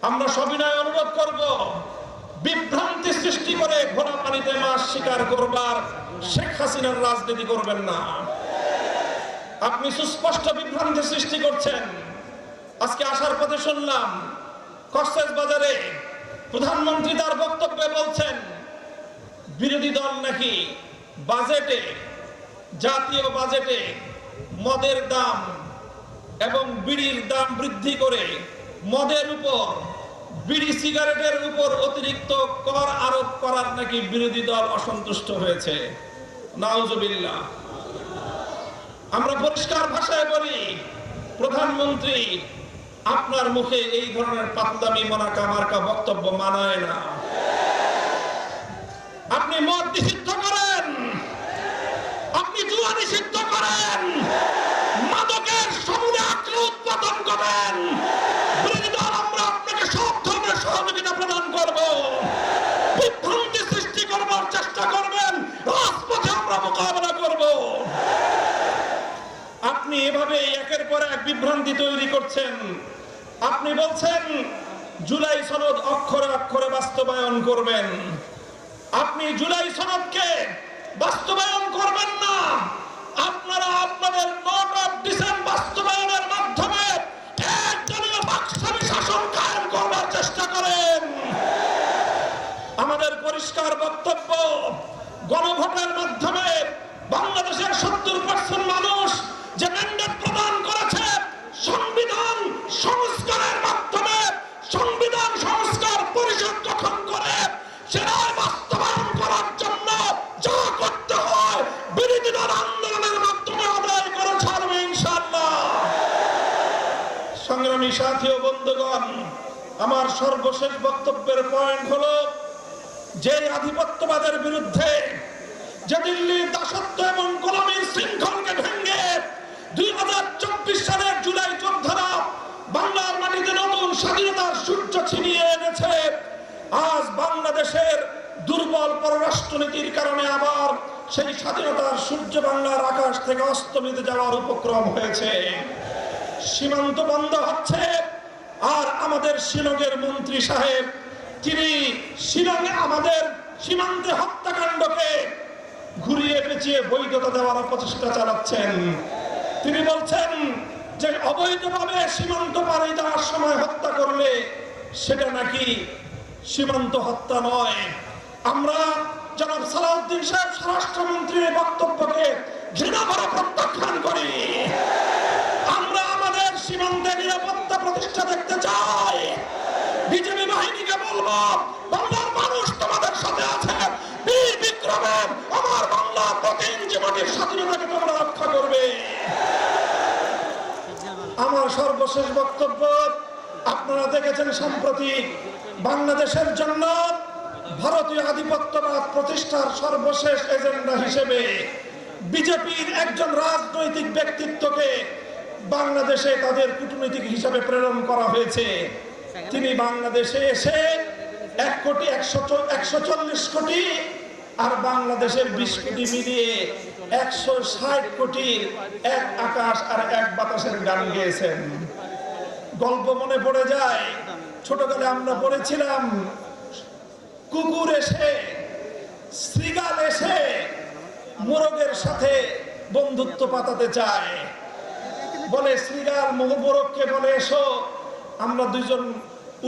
আমরা সবিনয় অনুরোধ করব, বিভ্রান্তি সৃষ্টি করে ঘোড়া পানিতে মাছ শিকার করবার শেখ হাসিনার রাজনীতি করবেন না। আপনি সুস্পষ্ট বিভ্রান্তি সৃষ্টি করছেন। আজকে আসার পথে শুনলাম কক্সবাজারে প্রধানমন্ত্রী তার বক্তব্যে বলছেন বিরোধী দল নাকি বাজেটে, জাতীয় বাজেটে মদের দাম এবং বিড়ির দাম বৃদ্ধি করে মদের উপর, বিড়ি সিগারেটের উপর অতিরিক্ত কর আরোপ করার নাকি বিরোধী দল অসন্তুষ্ট হয়েছে। নাউজুবিল্লাহ। আমরা পরিষ্কার ভাষায় বলি, প্রধানমন্ত্রী আপনার মুখে এই ধরনের পাতলামি মোনাকা মার্কা বক্তব্য মানায় না। আপনি মদ নিষিদ্ধ করেন, আপনি জুয়া নিষিদ্ধ করেন, মাদকের সমূলে আক্র উৎপাদন করেন, বিরোধী দল আমরা আপনাকে সব ধরনের সহযোগিতা প্রদান করব। বিভ্রান্তি সৃষ্টি করবার চেষ্টা করবেন, রাজপথে আমরা মোকাবেলা করব। আপনি এভাবে একের পর এক বিভ্রান্তি তৈরি করছেন। আপনি বলছেন জুলাই সনদ অক্ষরে অক্ষরে বাস্তবায়ন করবেন। আপনি জুলাই সনদকে বাস্তবায়ন করবেন না। আপনারা আপনাদের নোট অফ ডিসেন্ট বাস্তবায়নের মাধ্যমে একদলীয় বাকশালী শাসন কায়েম করবার চেষ্টা করেন। আমাদের পরিষ্কার বক্তব্য, গণভোটের মাধ্যমে বাংলাদেশের 70% মানুষ যে ম্যান্ডেট প্রদান করেছে, সংবিধান সংস্কারের মাধ্যমে সংবিধান সংস্কার পরিষদ গঠন করে সেটা বাস্তবায়ন করার জন্য যা করতে হয় বিরোধী দল আন্দোলনের মাধ্যমে আদায় করে ছাড়বে ইনশাআল্লাহ। সংগ্রামী সাথী ও বন্ধুগণ, আমার সর্বশেষ বক্তব্যের পয়েন্ট হলো, যে আধিপত্যবাদের বিরুদ্ধে, যে দিল্লির দাসত্ব এবং গোলামীর শৃঙ্খলকে ভেঙে 2024 সালের জুলাই যোদ্ধারা বাংলার মাটিতে নতুন স্বাধীনতার সূর্য ছিনিয়ে এনেছে, আজ বাংলাদেশের দুর্বল পররাষ্ট্রনীতির কারণে আবার সেই স্বাধীনতার সূর্য বাংলার আকাশ থেকে অস্তমিত যাওয়ার উপক্রম হয়েছে। সীমান্ত বন্ধ হচ্ছে, আর আমাদের শিলংয়ের মন্ত্রী সাহেব তিনি শিলংয়ে আমাদের সীমান্তে হত্যাকাণ্ডকে ঘুরিয়ে পেঁচিয়ে বৈধতা দেওয়ার প্রচেষ্টা চালাচ্ছেন। তিনি বলছেন যে অবৈধভাবে সীমান্ত পাড়ি দেওয়ার সময় হত্যা করলে সেটা নাকি সীমান্ত হত্যা নয়। আমরা জনাব সালাউদ্দিন সাহেব স্বরাষ্ট্রমন্ত্রীর বক্তব্যকে ঘৃণা করে প্রত্যাখ্যান করি। আমরা আমাদের সীমান্তে নিরাপত্তা প্রতিষ্ঠা দেখতে চাই। বিজেপি বাহিনীকে বলবো, বাংলার মানুষ তোমাদের সাথে আছে, বীর বিক্রমে আমার বাংলার প্রতি ইঞ্চি মাটির স্বাধীনতাকে তোমরা রক্ষা করবে। আমার সর্বশেষ বক্তব্য, আপনারা দেখেছেন সম্প্রতি বাংলাদেশের জন্য ভারতীয় আধিপত্যবাদ প্রতিষ্ঠার সর্বশেষ এজেন্ডা হিসেবে বিজেপির একজন রাজনৈতিক ব্যক্তিত্বকে বাংলাদেশে তাদের কূটনীতিক হিসেবে প্রেরণ করা হয়েছে। তিনি বাংলাদেশে এসে 140 কোটি আর বাংলাদেশের 20 কোটি মিলিয়ে 160 কোটির এক আকাশ আর এক বাতাসের গান গেয়েছেন। গল্প মনে পড়ে যায়, ছোটকালে আমরা পড়েছিলাম, কুকুর এসে, শৃগাল এসে মোরগের সাথে বন্ধুত্ব পাতাতে চায়। বলে শৃগাল মোরগকে বলে, এসো আমরা দুইজন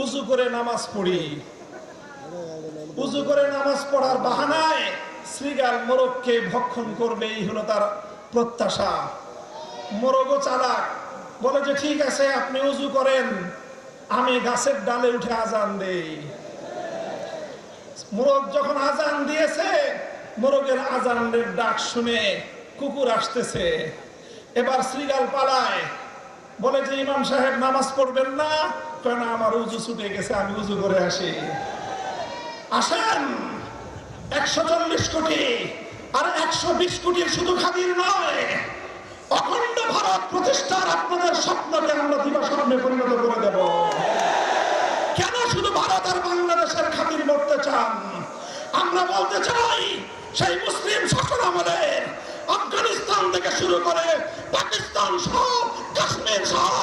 উজু করে নামাজ পড়ি। উজু করে নামাজ পড়ার বাহানায় শৃগাল মোরগকে ভক্ষণ করবে, এই হলো তার প্রত্যাশা। মোরগও চালাক, বলে যে ঠিক আছে আপনি উজু করেন, আমি গাছের ডালে উঠে আজান দেই। মোরগ যখন আজান দিয়েছে, মোরগের আজানের ডাক শুনে কুকুর আসতেছে। এবার শৃগাল পালায়, বলে যে ইমাম সাহেব নামাজ পড়বেন না? কেন? আমার উজু ছুটে গেছে, আমি উজু করে আসি। আসেন, 140 কোটি আর 120 কোটির শুধু খাতির নয়, অখণ্ড ভারত প্রতিষ্ঠার আপনাদের স্বপ্নকে আমরা দিবাস্বপ্নে পরিণত করে দেব। কেন শুধু ভারত আর বাংলাদেশের খাতির মরতে চান? আমরা বলতে চাই, সেই মুসলিম শাসন আমলের আফগানিস্তান থেকে শুরু করে পাকিস্তান সহ, কাশ্মীর সহ,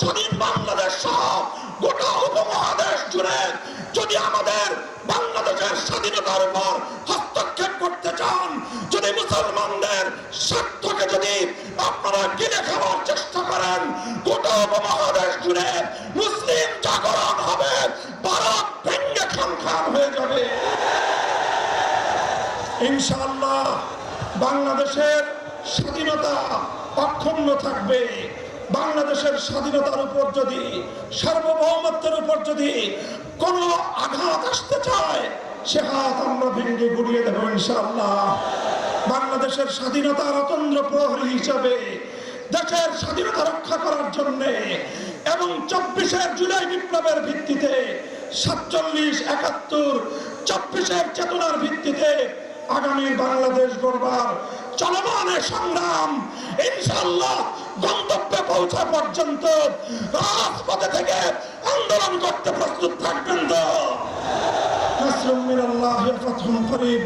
স্বাধীন বাংলাদেশ সহ গোটা উপমহাদেশ জুড়ে যদি আমাদের বাংলাদেশের স্বাধীনতার উপর হস্তক্ষেপ করতে চান, যদি মুসলমানদের স্বার্থকে যদি আপনারা কিনে খাওয়ার চেষ্টা করেন, গোটা উপমহাদেশ জুড়ে মুসলিম জাগরণ হবে, ভারত ভেঙ্গে খান খান হয়ে যাবে। ইনশাআল্লাহ বাংলাদেশের স্বাধীনতা অক্ষুণ্ণ থাকবে। বাংলাদেশের স্বাধীনতার উপর যদি, সার্বভৌমত্বের উপর যদি কোনো আঘাত আসতে চায়, সে হাত আমরা ভেঙে গুড়িয়ে দেব ইনশাআল্লাহ। বাংলাদেশের স্বাধীনতার অতন্দ্র প্রহরী হিসাবে দেশের স্বাধীনতা রক্ষা করার জন্য এবং 24 জুলাই বিপ্লবের ভিত্তিতে 47, 71, 24 চেতনার ভিত্তিতে আগামী বাংলাদেশ গড়বার চলমান সংগ্রাম ইনশাআল্লাহ গন্তব্যে পৌঁছা পর্যন্ত রাজপথে থেকে আন্দোলন করতে প্রস্তুত থাকবেন তো? নাসরুম মিনাল্লাহি ওয়া ফাতহুন করিব।